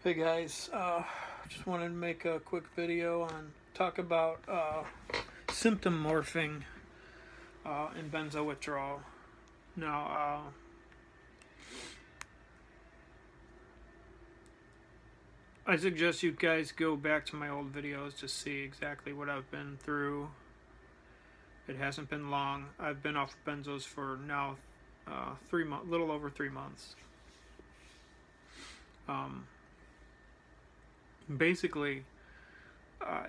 Hey guys, just wanted to make a quick video on talk about symptom morphing in benzo withdrawal. Now, I suggest you guys go back to my old videos to see exactly what I've been through. It hasn't been long. I've been off benzos for now 3 months, little over 3 months. Basically,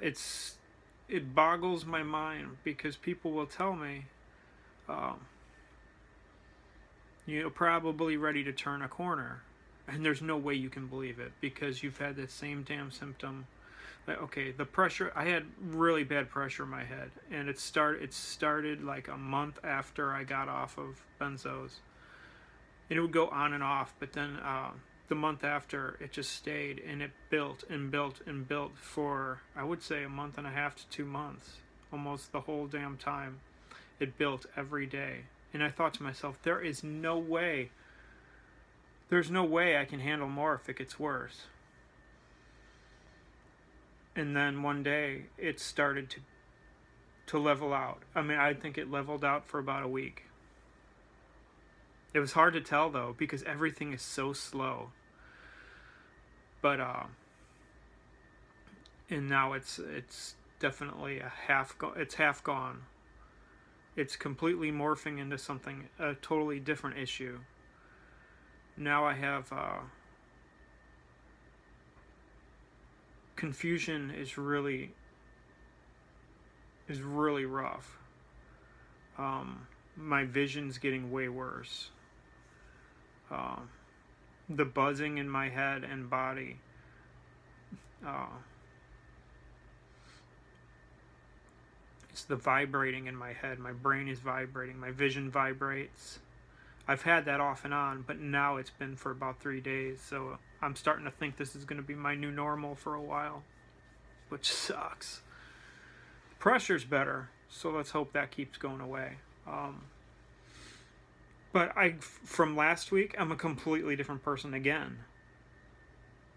it boggles my mind because people will tell me, you're probably ready to turn a corner, and there's no way you can believe it because you've had that same damn symptom. Like, okay, the pressure, I had really bad pressure in my head, and it started like a month after I got off of benzos, and it would go on and off, but then the month after, it just stayed, and it built and built and built for, I would say, a month and a half to 2 months. Almost the whole damn time. It built every day. And I thought to myself, there's no way I can handle more if it gets worse. And then one day, it started to level out. I mean, I think it leveled out for about a week. It was hard to tell, though, because everything is so slow. But, and now it's definitely half gone. It's completely morphing into something, a totally different issue. Now I have, confusion is really rough. My vision's getting way worse. The buzzing in my head and body, it's the vibrating in my head. My brain is vibrating. My vision vibrates. I've had that off and on, but now it's been for about 3 days, so I'm starting to think this is going to be my new normal for a while, which sucks. Pressure's better, so let's hope that keeps going away. But from last week, I'm a completely different person again.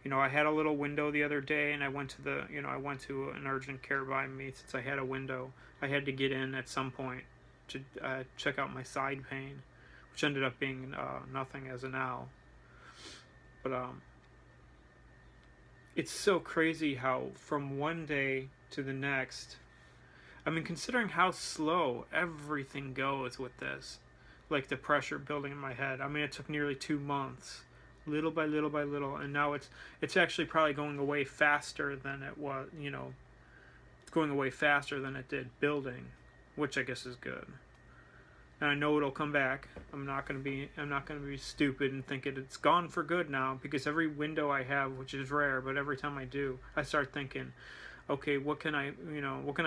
You know, I had a little window the other day, and I went to an urgent care by me since I had a window. I had to get in at some point to check out my side pain, which ended up being nothing as of now. But it's so crazy how from one day to the next, I mean, considering how slow everything goes with this, like the pressure building in my head. I mean, it took nearly 2 months, little by little by little, and now it's actually probably going away faster than it was. You know, it's going away faster than it did building, which I guess is good. And I know it'll come back. I'm not gonna be stupid and think it's gone for good now, because every window I have, which is rare, but every time I do, I start thinking, okay, what can I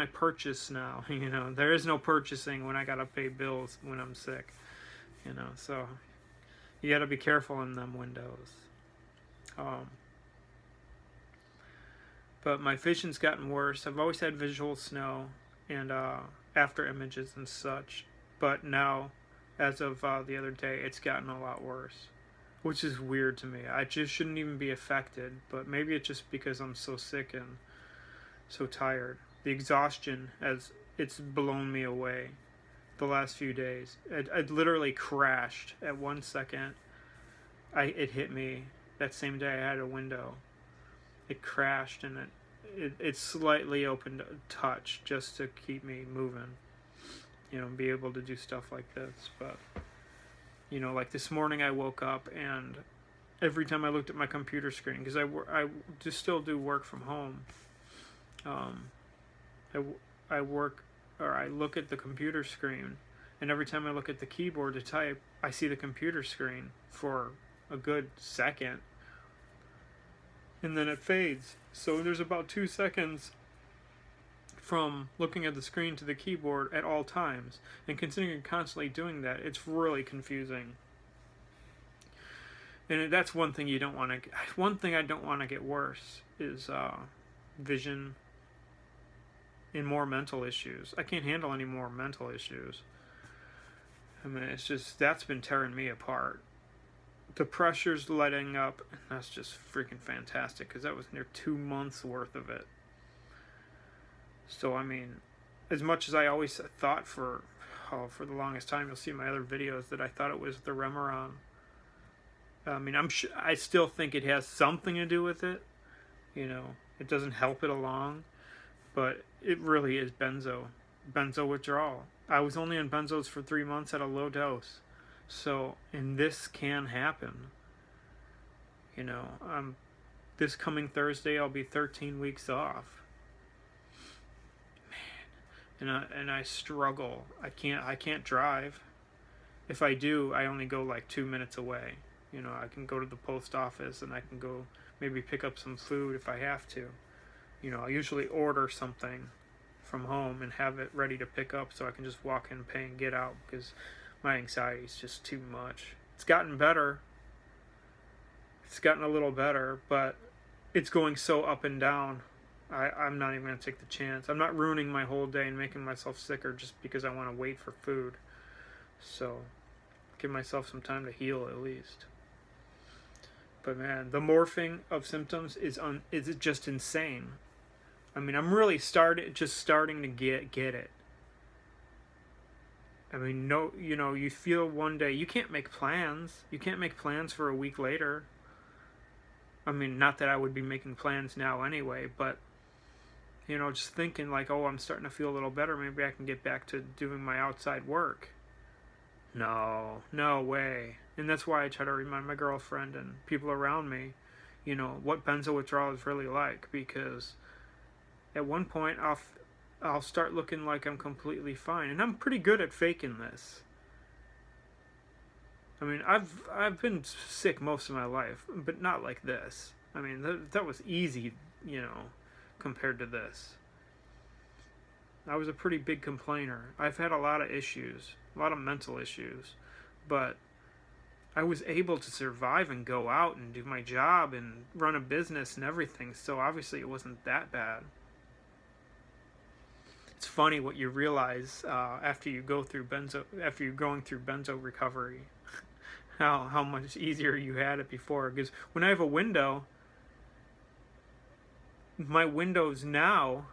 purchase now? You know, there is no purchasing when I gotta pay bills when I'm sick. You know, so you gotta be careful in them windows. But my vision's gotten worse. I've always had visual snow and after images and such, but now, as of the other day, it's gotten a lot worse, which is weird to me. I just shouldn't even be affected, but maybe it's just because I'm so sick and so tired. The exhaustion, it's blown me away the last few days. I literally crashed at 1 second. It hit me that same day I had a window. It crashed, and it slightly opened a touch just to keep me moving, you know, be able to do stuff like this. But, you know, like this morning I woke up, and every time I looked at my computer screen, because I just still do work from home, I look at the computer screen, and every time I look at the keyboard to type, I see the computer screen for a good second, and then it fades. So there's about 2 seconds from looking at the screen to the keyboard at all times, and considering you're constantly doing that, it's really confusing. And that's one thing I don't want to get worse is vision and more mental issues. I can't handle any more mental issues. I mean, it's just, that's been tearing me apart. the pressure's letting up, and that's just freaking fantastic, because that was near 2 months worth of it. So I mean, as much as I always thought for the longest time, you'll see in my other videos that I thought it was the Remeron. I mean, I still think it has something to do with it. You know, it doesn't help it along, but it really is benzo withdrawal. I was only on benzos for 3 months at a low dose, so and this can happen. You know, this coming Thursday I'll be 13 weeks off. Man, and I struggle. I can't drive. If I do, I only go like 2 minutes away. You know, I can go to the post office and I can go maybe pick up some food if I have to. You know, I usually order something from home and have it ready to pick up so I can just walk in, pay, and get out, because my anxiety is just too much. It's gotten better. It's gotten a little better, but it's going so up and down. I'm not even going to take the chance. I'm not ruining my whole day and making myself sicker just because I want to wait for food. So, give myself some time to heal at least. But man, the morphing of symptoms is just insane. I mean, I'm really starting to get it. I mean, no, you know, you feel one day, you can't make plans. You can't make plans for a week later. I mean, not that I would be making plans now anyway, but, you know, just thinking like, oh, I'm starting to feel a little better. Maybe I can get back to doing my outside work. No way. And that's why I try to remind my girlfriend and people around me, you know, what benzo withdrawal is really like, because at one point I'll start looking like I'm completely fine, and I'm pretty good at faking this. I mean, I've been sick most of my life, but not like this. I mean, that was easy, you know, compared to this. I was a pretty big complainer. I've had a lot of issues, a lot of mental issues, but I was able to survive and go out and do my job and run a business and everything, so obviously it wasn't that bad. It's funny what you realize after you're going through benzo recovery, how much easier you had it before. Because when I have a window, my windows now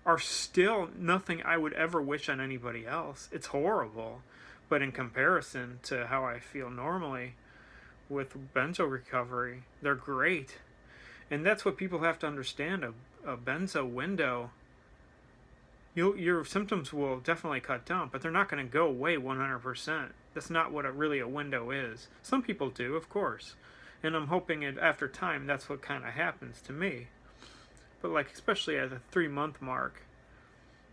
are still nothing I would ever wish on anybody else. It's horrible. But in comparison to how I feel normally with benzo recovery, they're great. And that's what people have to understand. A benzo window, your symptoms will definitely cut down, but they're not going to go away 100%. That's not what really a window is. Some people do, of course. And I'm hoping after time that's what kind of happens to me. But like, especially at the 3-month mark,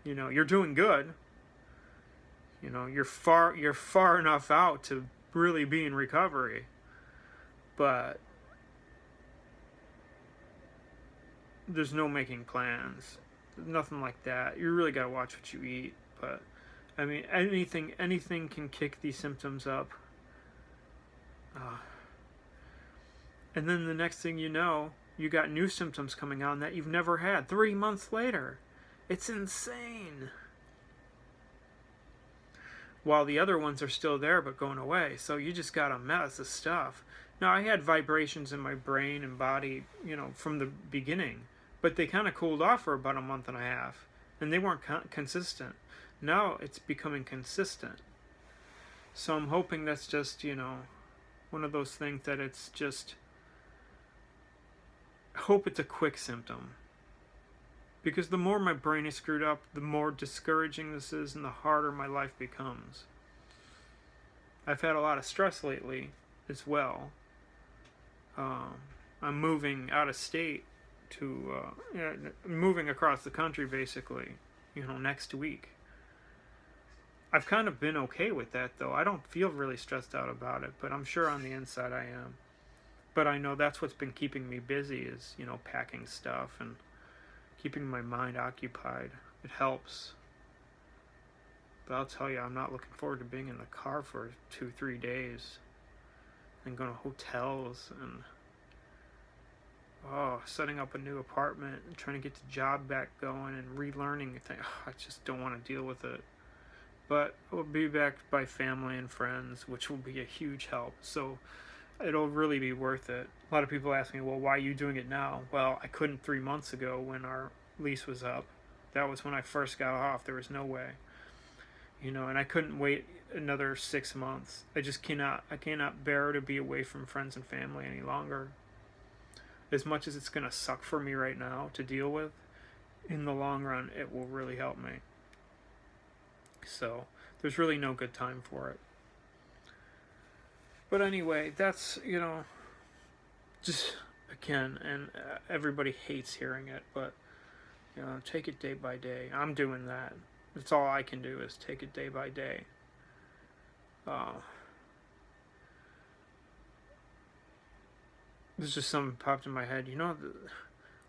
you know, you're doing good. You know, you're far enough out to really be in recovery. But there's no making plans. Nothing like that. You really gotta watch what you eat. But I mean, anything can kick these symptoms up. And then the next thing you know, you got new symptoms coming on that you've never had 3 months later. It's insane. While the other ones are still there but going away. So you just got a mess of stuff. Now, I had vibrations in my brain and body, you know, from the beginning, but they kind of cooled off for about a month and a half, and they weren't consistent. Now it's becoming consistent. So I'm hoping that's just, you know, one of those things that it's just, I hope it's a quick symptom. Because the more my brain is screwed up, the more discouraging this is and the harder my life becomes. I've had a lot of stress lately as well. I'm moving out of state to, moving across the country basically, you know, next week. I've kind of been okay with that though. I don't feel really stressed out about it, but I'm sure on the inside I am. But I know that's what's been keeping me busy is, you know, packing stuff and keeping my mind occupied. It helps. But I'll tell you, I'm not looking forward to being in the car for 2-3 days and going to hotels and setting up a new apartment and trying to get the job back going and relearning. I just don't want to deal with it. But I will be backed by family and friends, which will be a huge help. So it'll really be worth it. A lot of people ask me, well, why are you doing it now? Well, I couldn't 3 months ago when our lease was up. That was when I first got off. There was no way, you know, and I couldn't wait another 6 months. I cannot bear to be away from friends and family any longer. As much as it's going to suck for me right now to deal with, in the long run, it will really help me. So, there's really no good time for it. But anyway, that's, you know, just, again, and everybody hates hearing it, but, you know, take it day by day. I'm doing that. That's all I can do is take it day by day. There's just something popped in my head. You know,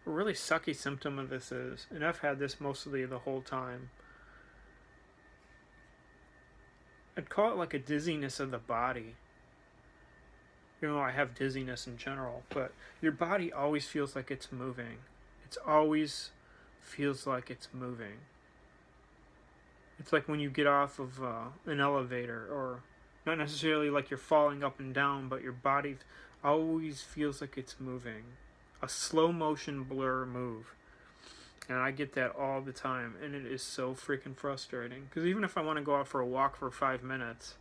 a really sucky symptom of this is, and I've had this mostly the whole time, I'd call it like a dizziness of the body. You know, I have dizziness in general, but your body always feels like it's moving. It's always feels like it's moving. It's like when you get off of an elevator, or not necessarily like you're falling up and down, but your body always feels like it's moving. A slow motion blur move. And I get that all the time, and it is so freaking frustrating. Because even if I want to go out for a walk for 5 minutes,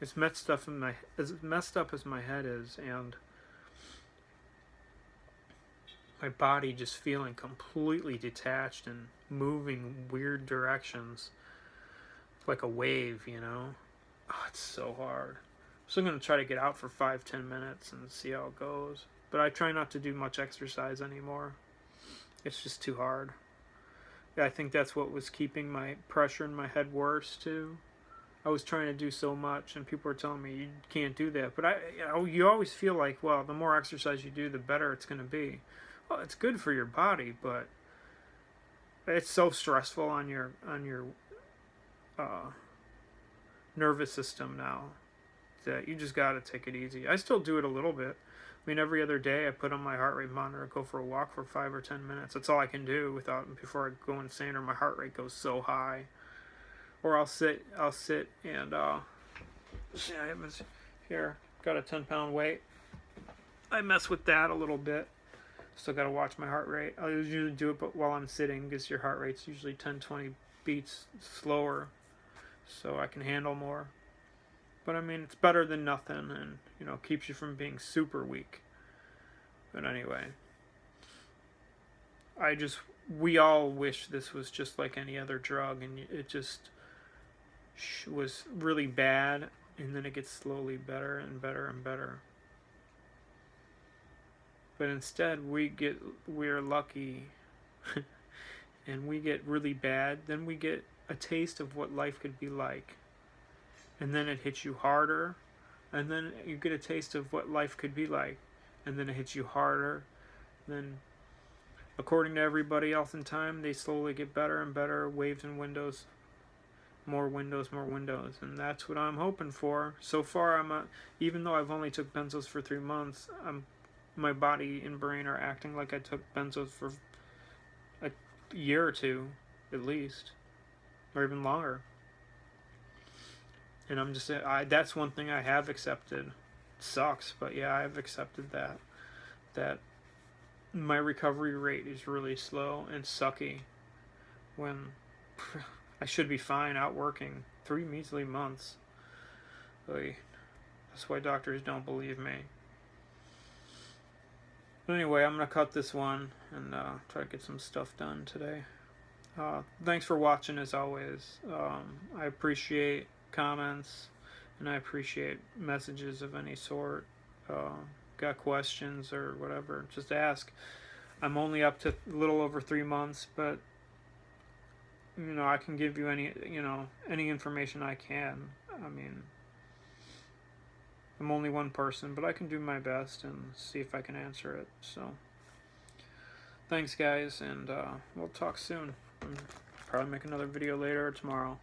as messed up as my head is, and my body just feeling completely detached and moving weird directions, like a wave, you know. Oh, it's so hard. So I'm going to try to get out for 5-10 minutes and see how it goes. But I try not to do much exercise anymore. It's just too hard. I think that's what was keeping my pressure in my head worse too. I was trying to do so much, and people were telling me you can't do that. But you always feel like, well, the more exercise you do, the better it's going to be. Well, it's good for your body, but it's so stressful on your nervous system now that you just got to take it easy. I still do it a little bit. I mean, every other day I put on my heart rate monitor, go for a walk for 5 or 10 minutes. That's all I can do before I go insane or my heart rate goes so high. Or I'll sit and see, I have here, got a 10-pound weight. I mess with that a little bit. Still got to watch my heart rate. I'll usually do it while I'm sitting, because your heart rate's usually 10-20 beats slower, so I can handle more. But I mean, it's better than nothing, and, you know, keeps you from being super weak. But anyway, we all wish this was just like any other drug, and it just was really bad, and then it gets slowly better and better and better. But instead, we're lucky, and we get really bad, then we get a taste of what life could be like. And then it hits you harder, and then you get a taste of what life could be like, and then it hits you harder. Then, according to everybody else in time, they slowly get better and better, waves and windows, more windows, and that's what I'm hoping for. So far, even though I've only took benzos for 3 months, my body and brain are acting like I took benzos for a year or two, at least, or even longer. And I'm just, that's one thing I have accepted. It sucks, but yeah, I've accepted that my recovery rate is really slow and sucky, when I should be fine out working 3 measly months. That's why doctors don't believe me. But anyway, I'm going to cut this one and try to get some stuff done today. Thanks for watching, as always. I appreciate comments, and I appreciate messages of any sort. Got questions or whatever, just ask. I'm only up to a little over 3 months, but you know, I can give you any information I can. I mean, I'm only one person, but I can do my best and see if I can answer it. So thanks, guys, and we'll talk soon. Probably make another video later or tomorrow.